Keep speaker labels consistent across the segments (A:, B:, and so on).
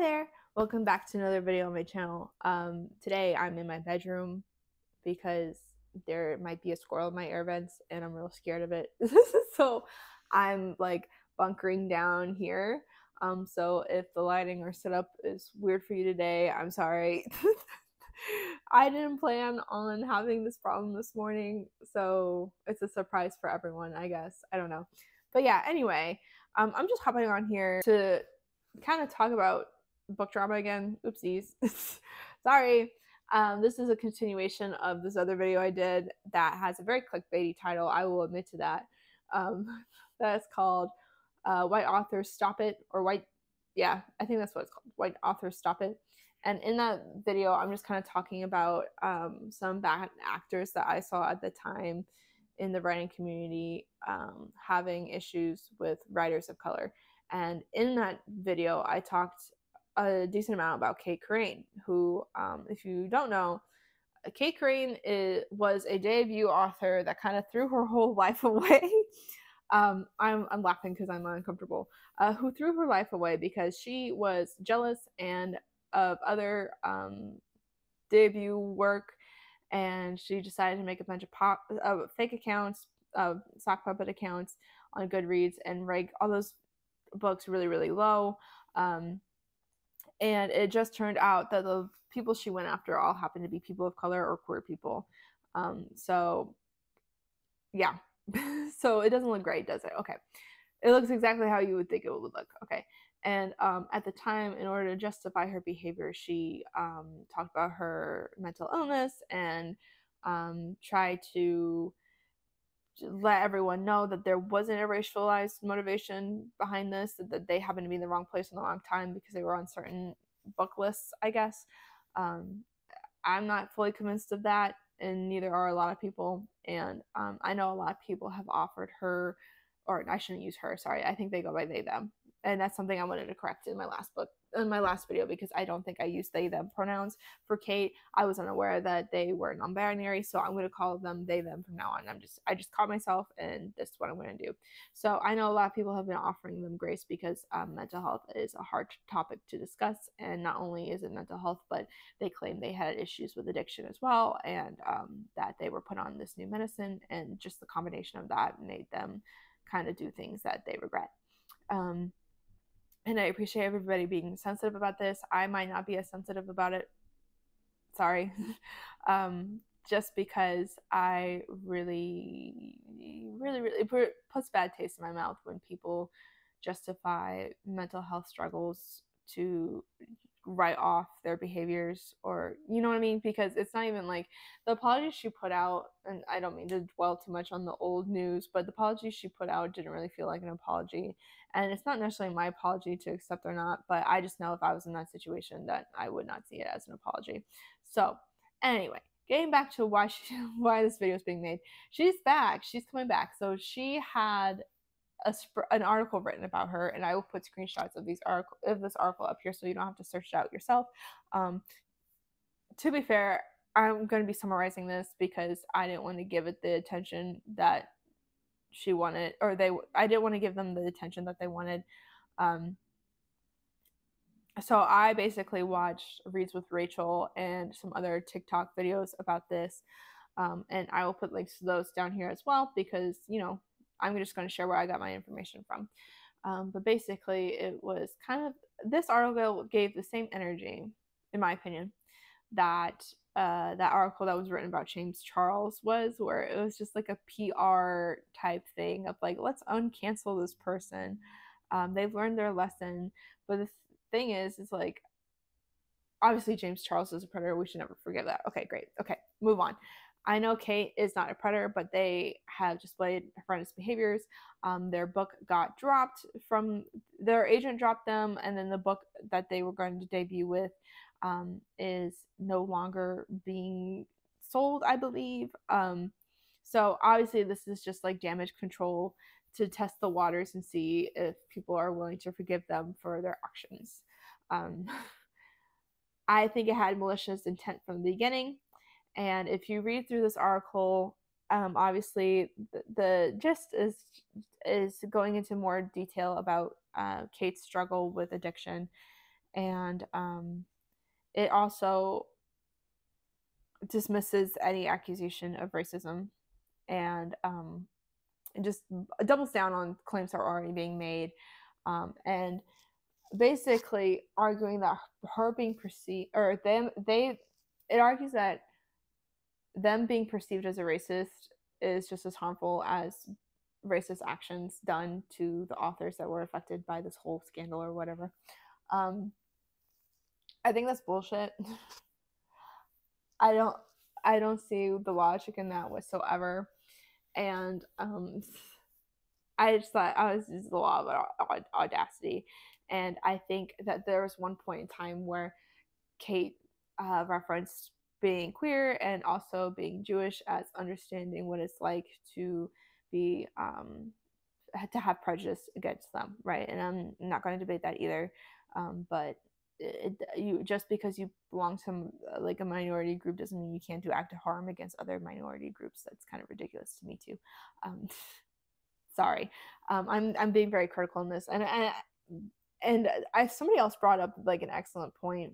A: there, welcome back to another video on my channel. Today I'm in my bedroom because there might be a squirrel in my air vents and I'm real scared of it. So I'm like bunkering down here. So if the lighting or setup is weird for you today, I'm sorry. I didn't plan on having this problem this morning, so it's a surprise for everyone, I guess. I don't know. But yeah, anyway, I'm just hopping on here to kind of talk about book drama again. Oopsies. Sorry. This is a continuation of this other video I did that has a very clickbaity title. I will admit to that. That's called White Authors Stop It, or yeah, I think that's what it's called. White Authors Stop It. And in that video, I'm just kind of talking about some bad actors that I saw at the time in the writing community having issues with writers of color. And in that video, I talked a decent amount about Cait Corrain, who, if you don't know, Cait Corrain was a debut author that kind of threw her whole life away. I'm laughing because I'm uncomfortable. Who threw her life away because she was jealous and of other debut work, and she decided to make a bunch of fake accounts, sock puppet accounts on Goodreads, and rank all those books really, really low. And it just turned out that the people she went after all happened to be people of color or queer people. So yeah. So it doesn't look great, does it? Okay. It looks exactly how you would think it would look. Okay. And at the time, in order to justify her behavior, she talked about her mental illness and tried to let everyone know that there wasn't a racialized motivation behind this, that they happened to be in the wrong place in the wrong time because they were on certain book lists, I guess. I'm not fully convinced of that, and neither are a lot of people. And I know a lot of people have offered her, or I shouldn't use her, sorry, I think they go by they, them. And that's something I wanted to correct in my last video, because I don't think I used they, them pronouns for Cait. I was unaware that they were non-binary, so I'm going to call them they, them from now on. I just caught myself, and this is what I'm going to do. So I know a lot of people have been offering them grace because mental health is a hard topic to discuss, and not only is it mental health, but they claim they had issues with addiction as well, and that they were put on this new medicine, and just the combination of that made them kind of do things that they regret. And I appreciate everybody being sensitive about this. I might not be as sensitive about it. Sorry. Just because I really, really, really puts bad taste in my mouth when people justify mental health struggles to write off their behaviors, or you know what I mean? Because it's not even like the apologies she put out, and I don't mean to dwell too much on the old news, but the apologies she put out didn't really feel like an apology. And it's not necessarily my apology to accept or not, but I just know if I was in that situation that I would not see it as an apology. So anyway, getting back to why this video is being made. She's back. She's coming back. So she had an article written about her, and I will put screenshots of this article up here so you don't have to search it out yourself. To be fair, I'm going to be summarizing this because I didn't want to give it the attention that she wanted, or I didn't want to give them the attention that they wanted. So I basically watched Reads with Rachel and some other TikTok videos about this, and I will put links to those down here as well, because you know, I'm just going to share where I got my information from. But basically, it was kind of, this article gave the same energy, in my opinion, that that article that was written about James Charles was, where it was just like a PR type thing of like, let's uncancel this person. They've learned their lesson. But the thing is like, obviously James Charles is a predator. We should never forget that. Okay, great. Okay, move on. I know Cait is not a predator, but they have displayed horrendous behaviors. Their book got dropped from, their agent dropped them, and then the book that they were going to debut with is no longer being sold, I believe. So obviously this is just like damage control to test the waters and see if people are willing to forgive them for their actions. I think it had malicious intent from the beginning. And if you read through this article, obviously the gist is going into more detail about Cait's struggle with addiction and it also dismisses any accusation of racism, and it just doubles down on claims that are already being made, and basically arguing that her being perceived, or it argues that them being perceived as a racist is just as harmful as racist actions done to the authors that were affected by this whole scandal or whatever. Um, I think that's bullshit. I don't I don't see the logic in that whatsoever, and I just thought I was just a lot of audacity, and I think that there was one point in time where Cait referenced being queer and also being Jewish as understanding what it's like to be to have prejudice against them, right? And I'm not going to debate that either. But you just because you belong to like a minority group doesn't mean you can't do active harm against other minority groups. That's kind of ridiculous to me too. Sorry, I'm being very critical in this, and somebody else brought up like an excellent point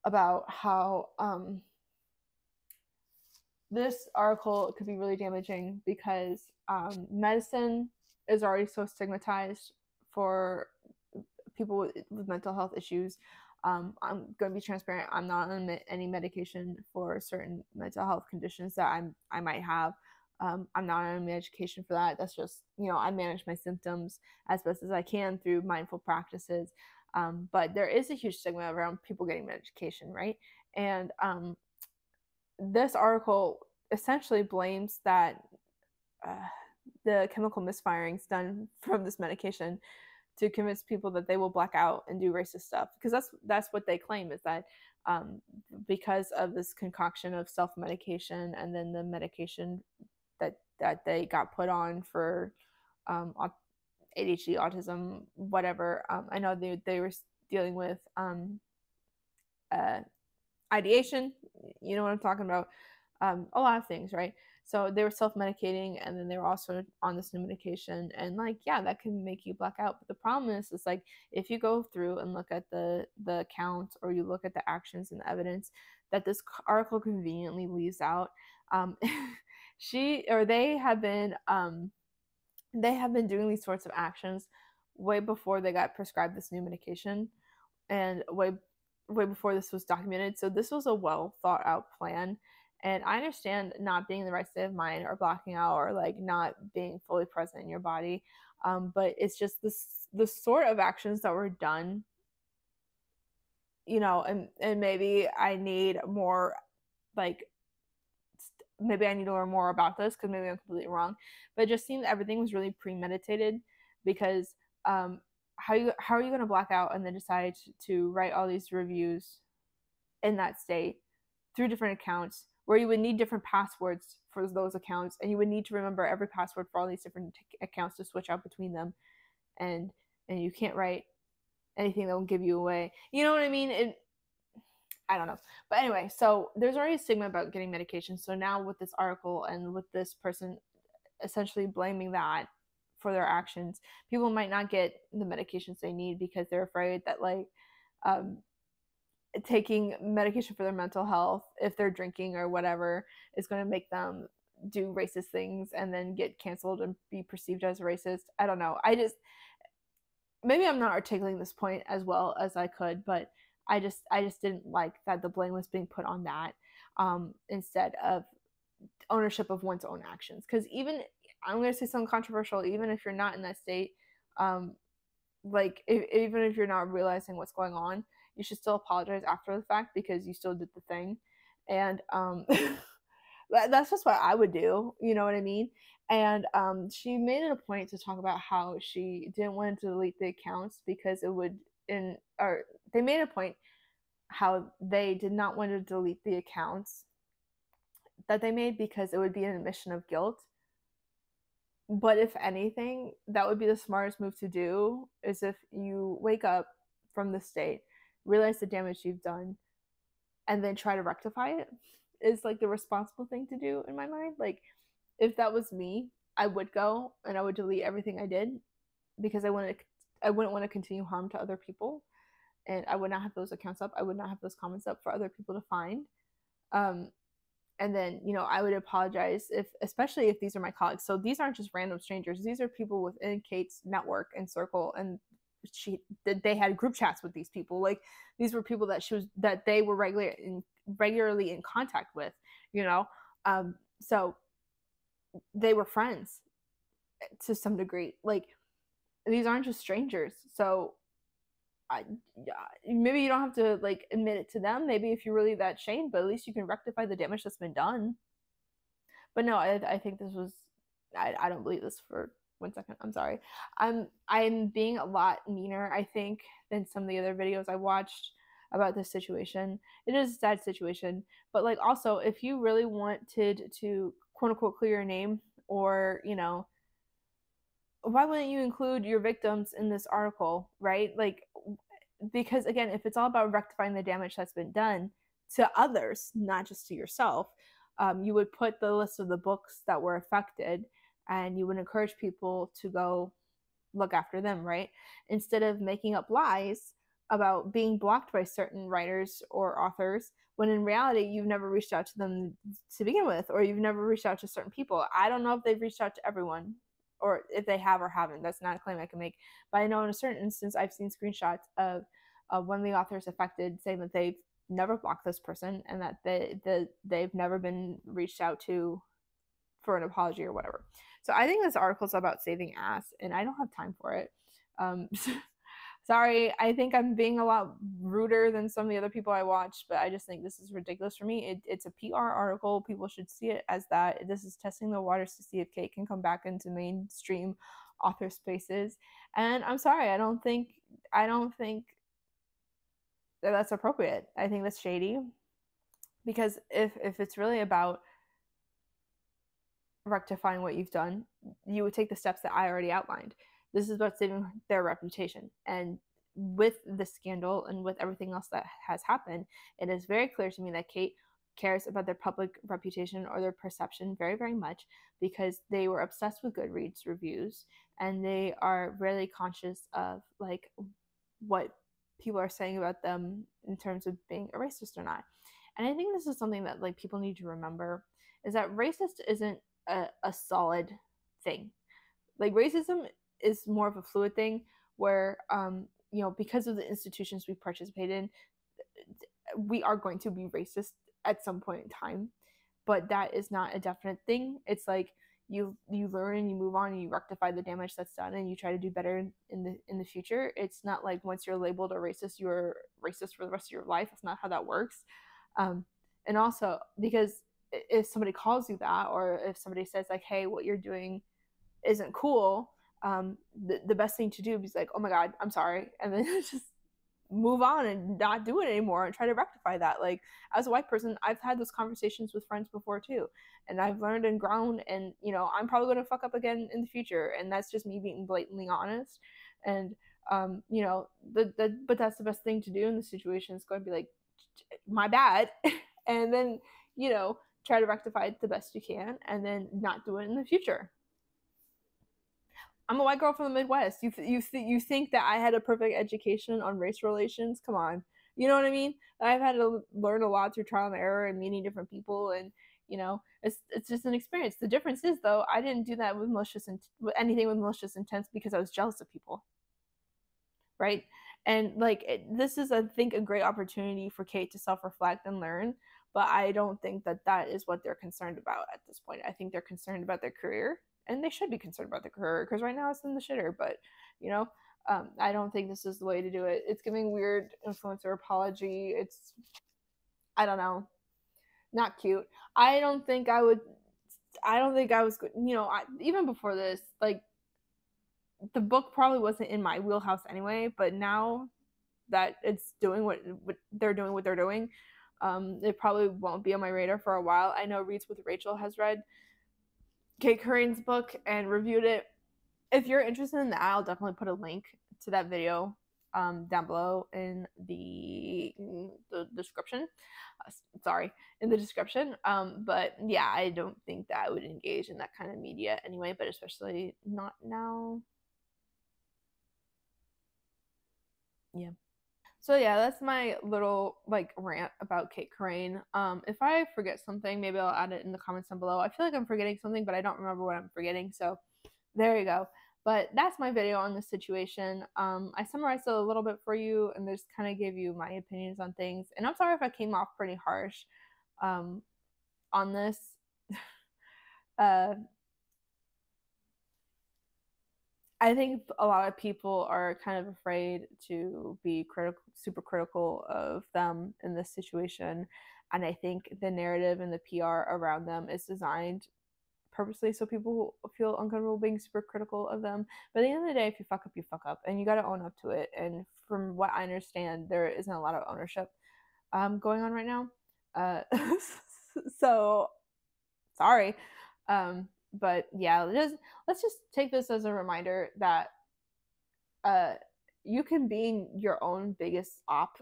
A: about how this article could be really damaging because medicine is already so stigmatized for people with mental health issues. I'm going to be transparent. I'm not on any medication for certain mental health conditions that I might have. I'm not on medication for that. That's just, I manage my symptoms as best as I can through mindful practices. But there is a huge stigma around people getting medication, right? And this article essentially blames that the chemical misfirings done from this medication to convince people that they will black out and do racist stuff, because that's what they claim, is that because of this concoction of self-medication and then the medication that they got put on for ADHD, autism, whatever. I know they were dealing with ideation. You know what I'm talking about? A lot of things, right? So they were self-medicating, and then they were also on this new medication, and like, yeah, that can make you black out. But the problem is like, if you go through and look at the accounts, or you look at the actions and the evidence that this article conveniently leaves out, they have been doing these sorts of actions way before they got prescribed this new medication, and way before this was documented. So this was a well thought out plan. And I understand not being in the right state of mind, or blacking out, or like not being fully present in your body. But it's just the sort of actions that were done, and maybe I need more, like, maybe I need to learn more about this, because maybe I'm completely wrong. But it just seemed everything was really premeditated, because how are you going to black out and then decide to write all these reviews in that state through different accounts, where you would need different passwords for those accounts, and you would need to remember every password for all these different accounts to switch out between them, and you can't write anything that will give you away. You know what I mean? I don't know. But anyway, so there's already a stigma about getting medication. So now with this article and with this person essentially blaming that for their actions, people might not get the medications they need because they're afraid that, like, taking medication for their mental health, if they're drinking or whatever, is going to make them do racist things and then get canceled and be perceived as racist. I don't know. Maybe I'm not articulating this point as well as I could, but I just didn't like that the blame was being put on that, instead of ownership of one's own actions. Because even, I'm going to say something controversial, even if you're not in that state, like, even if you're not realizing what's going on, you should still apologize after the fact, because you still did the thing. And that's just what I would do, you know what I mean? And she made it a point to talk about how she didn't want to delete the accounts because it would, or they made a point how they did not want to delete the accounts that they made because it would be an admission of guilt. But if anything, that would be the smartest move to do, is if you wake up from the state, realize the damage you've done, and then try to rectify it, is like the responsible thing to do in my mind. Like, if that was me, I would go and I would delete everything I did, because I wouldn't want to continue harm to other people. and I would not have those accounts up. I would not have those comments up for other people to find. And then, you know, I would apologize if, especially if these are my colleagues. So these aren't just random strangers. These are people within Cait's network and circle, and they had group chats with these people. Like, these were people that they were regularly in contact with, you know. So they were friends to some degree. Like, these aren't just strangers. So maybe you don't have to like admit it to them. Maybe if you're really that shamed, but at least you can rectify the damage that's been done. But no, I think this was, I don't believe this for 1 second. I'm sorry. I'm being a lot meaner, I think, than some of the other videos I watched about this situation. It is a sad situation, but like, also, if you really wanted to quote unquote clear your name, or, you know, why wouldn't you include your victims in this article, right? Like, because again, if it's all about rectifying the damage that's been done to others, not just to yourself, you would put the list of the books that were affected, and you would encourage people to go look after them, right? Instead of making up lies about being blocked by certain writers or authors, when in reality you've never reached out to them to begin with, or you've never reached out to certain people. I don't know if they've reached out to everyone, or if they have or haven't. That's not a claim I can make. But I know in a certain instance, I've seen screenshots of one of the authors affected saying that they've never blocked this person, and that they've never been reached out to for an apology or whatever. So I think this article is about saving ass, and I don't have time for it. Sorry, I think I'm being a lot ruder than some of the other people I watch, but I just think this is ridiculous for me. It's a PR article. People should see it as that. This is testing the waters to see if Cait can come back into mainstream author spaces. And I'm sorry, I don't think that that's appropriate. I think that's shady, because if it's really about rectifying what you've done, you would take the steps that I already outlined. This is about saving their reputation. And with the scandal and with everything else that has happened, it is very clear to me that Cait cares about their public reputation or their perception very, very much, because they were obsessed with Goodreads reviews, and they are really conscious of like what people are saying about them in terms of being a racist or not. And I think this is something that like people need to remember, is that racist isn't a solid thing. Like, racism is more of a fluid thing, where you know, because of the institutions we participate in, we are going to be racist at some point in time, but that is not a definite thing. It's like you learn and you move on and you rectify the damage that's done, and you try to do better in the future. It's not like once you're labeled a racist, you're racist for the rest of your life. That's not how that works. And also, because if somebody calls you that, or if somebody says like, hey, what you're doing isn't cool, the best thing to do is like, oh my god, I'm sorry, and then just move on and not do it anymore and try to rectify that. Like, as a white person, I've had those conversations with friends before too, and I've learned and grown, and you know, I'm probably going to fuck up again in the future, and that's just me being blatantly honest. And you know, but that's the best thing to do in the situation, is going to be like, my bad, and then, you know, try to rectify it the best you can, and then not do it in the future. I'm a white girl from the Midwest. You think that I had a perfect education on race relations? Come on, you know what I mean? I've had to learn a lot through trial and error and meeting different people, and you know, it's just an experience. The difference is, though, I didn't do that with anything with malicious intent, because I was jealous of people, right? And like, this is, I think, a great opportunity for Cait to self-reflect and learn. But I don't think that that is what they're concerned about at this point. I think they're concerned about their career, and they should be concerned about their career, because right now it's in the shitter. But you know, I don't think this is the way to do it. It's giving weird influencer apology. It's, I don't know, not cute. I don't think I was good. You know, even before this, like, the book probably wasn't in my wheelhouse anyway. But now that it's doing what they're doing, it probably won't be on my radar for a while. I know Reads with Rachel has read Cait Corrain's book and reviewed it. If you're interested in that, I'll definitely put a link to that video down below in the description. In the description. But yeah, I don't think that I would engage in that kind of media anyway, but especially not now. Yeah. So yeah, that's my little like rant about Cait Corrain. If I forget something, maybe I'll add it in the comments down below. I feel like I'm forgetting something, but I don't remember what I'm forgetting. So there you go. But that's my video on this situation. I summarized it a little bit for you and just kind of gave you my opinions on things. And I'm sorry if I came off pretty harsh on this. uh, I think a lot of people are kind of afraid to be critical, super critical of them in this situation. And I think the narrative and the PR around them is designed purposely so people feel uncomfortable being super critical of them. But at the end of the day, if you fuck up, you fuck up, and you got to own up to it. And from what I understand, there isn't a lot of ownership going on right now. Uh, so sorry. But yeah, let's just take this as a reminder that uh, you can be your own biggest op.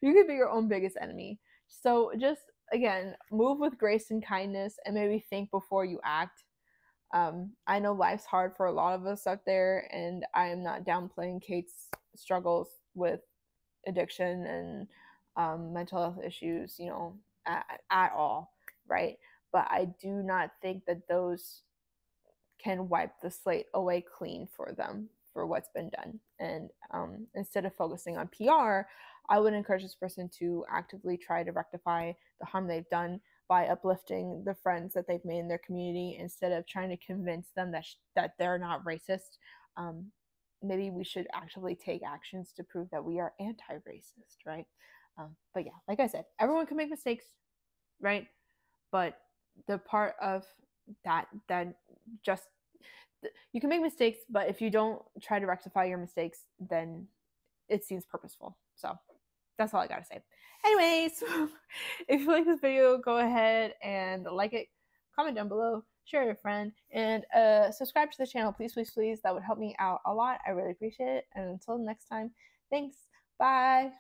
A: You can be your own biggest enemy. So just again, move with grace and kindness, and maybe think before you act. I know life's hard for a lot of us out there, and I am not downplaying Cait's struggles with addiction and mental health issues, you know, at all, right? But I do not think that those can wipe the slate away clean for them for what's been done. And instead of focusing on PR, I would encourage this person to actively try to rectify the harm they've done by uplifting the friends that they've made in their community instead of trying to convince them that they're not racist. Maybe we should actually take actions to prove that we are anti-racist, right? But yeah, like I said, everyone can make mistakes, right? But the part of that just you can make mistakes, but if you don't try to rectify your mistakes, then it seems purposeful. So that's all I gotta say. Anyways, if you like this video, go ahead and like it, comment down below, share with a friend, and subscribe to the channel, please, please, please. That would help me out a lot. I really appreciate it. And until next time, thanks. Bye.